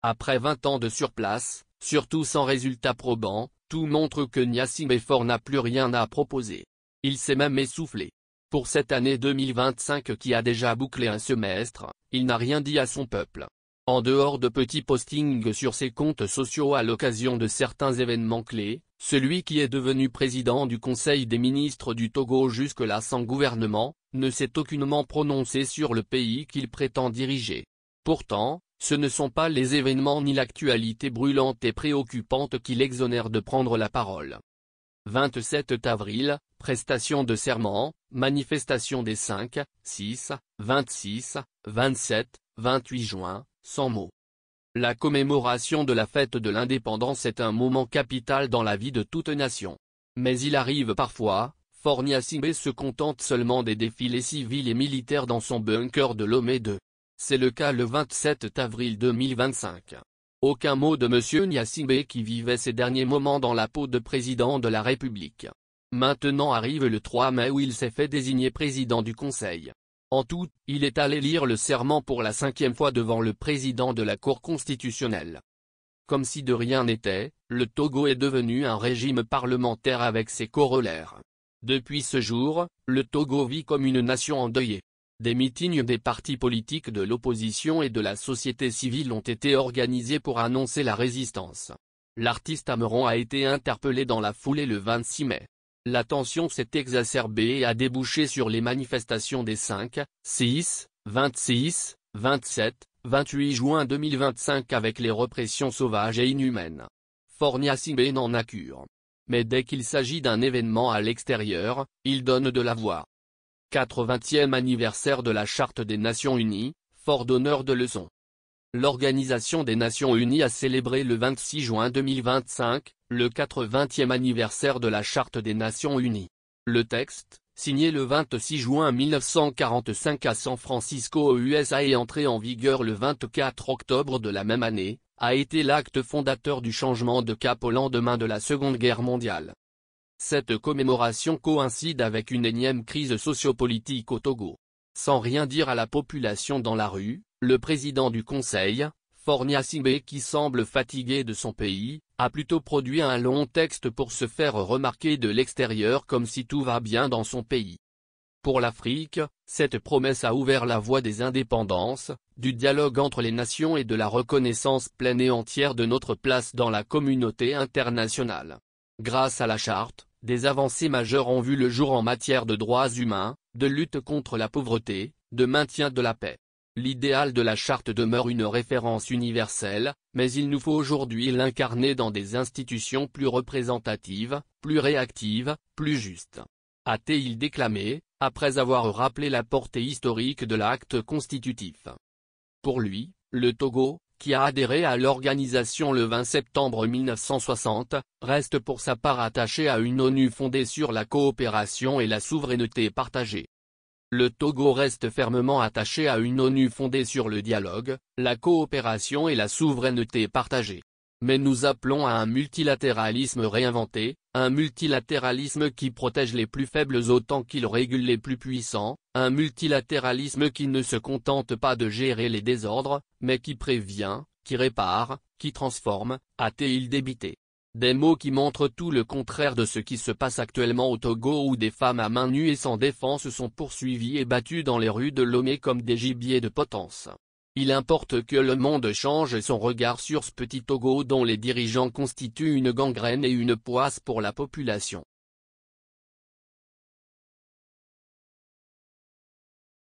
Après 20 ans de surplace, surtout sans résultat probant, tout montre que Gnassingbé Faure n'a plus rien à proposer. Il s'est même essoufflé. Pour cette année 2025 qui a déjà bouclé un semestre, il n'a rien dit à son peuple. En dehors de petits postings sur ses comptes sociaux à l'occasion de certains événements clés, celui qui est devenu président du Conseil des ministres du Togo jusque-là sans gouvernement, ne s'est aucunement prononcé sur le pays qu'il prétend diriger. Pourtant, ce ne sont pas les événements ni l'actualité brûlante et préoccupante qui l'exonèrent de prendre la parole. 27 avril, prestation de serment, manifestation des 5, 6, 26, 27, 28 juin, sans mots. La commémoration de la fête de l'indépendance est un moment capital dans la vie de toute nation. Mais il arrive parfois, Faure Gnassingbé se contente seulement des défilés civils et militaires dans son bunker de Lomé 2. C'est le cas le 27 avril 2025. Aucun mot de M. Gnassingbé qui vivait ses derniers moments dans la peau de président de la République. Maintenant arrive le 3 mai où il s'est fait désigner président du Conseil. En tout, il est allé lire le serment pour la 5e fois devant le président de la Cour constitutionnelle. Comme si de rien n'était, le Togo est devenu un régime parlementaire avec ses corollaires. Depuis ce jour, le Togo vit comme une nation endeuillée. Des meetings des partis politiques de l'opposition et de la société civile ont été organisés pour annoncer la résistance. L'artiste Ameron a été interpellé dans la foulée le 26 mai. La tension s'est exacerbée et a débouché sur les manifestations des 5, 6, 26, 27, 28 juin 2025 avec les répressions sauvages et inhumaines. Faure Gnassingbé n'en a cure. Mais dès qu'il s'agit d'un événement à l'extérieur, il donne de la voix. 80e anniversaire de la Charte des Nations Unies, fort d'honneur de leçons. L'Organisation des Nations Unies a célébré le 26 juin 2025, le 80e anniversaire de la Charte des Nations Unies. Le texte, signé le 26 juin 1945 à San Francisco aux USA et entré en vigueur le 24 octobre de la même année, a été l'acte fondateur du changement de cap au lendemain de la Seconde Guerre mondiale. Cette commémoration coïncide avec une énième crise sociopolitique au Togo. Sans rien dire à la population dans la rue, le président du Conseil, Faure Gnassingbé qui semble fatigué de son pays, a plutôt produit un long texte pour se faire remarquer de l'extérieur comme si tout va bien dans son pays. Pour l'Afrique, cette promesse a ouvert la voie des indépendances, du dialogue entre les nations et de la reconnaissance pleine et entière de notre place dans la communauté internationale. Grâce à la charte, des avancées majeures ont vu le jour en matière de droits humains, de lutte contre la pauvreté, de maintien de la paix. L'idéal de la charte demeure une référence universelle, mais il nous faut aujourd'hui l'incarner dans des institutions plus représentatives, plus réactives, plus justes. A-t-il déclamé, après avoir rappelé la portée historique de l'acte constitutif. Pour lui, le Togo, qui a adhéré à l'organisation le 20 septembre 1960, reste pour sa part attaché à une ONU fondée sur la coopération et la souveraineté partagée. Le Togo reste fermement attaché à une ONU fondée sur le dialogue, la coopération et la souveraineté partagée. Mais nous appelons à un multilatéralisme réinventé, un multilatéralisme qui protège les plus faibles autant qu'il régule les plus puissants, un multilatéralisme qui ne se contente pas de gérer les désordres, mais qui prévient, qui répare, qui transforme, a-t-il débité. Des mots qui montrent tout le contraire de ce qui se passe actuellement au Togo où des femmes à main nue et sans défense sont poursuivies et battues dans les rues de Lomé comme des gibiers de potence. Il importe que le monde change son regard sur ce petit Togo dont les dirigeants constituent une gangrène et une poisse pour la population.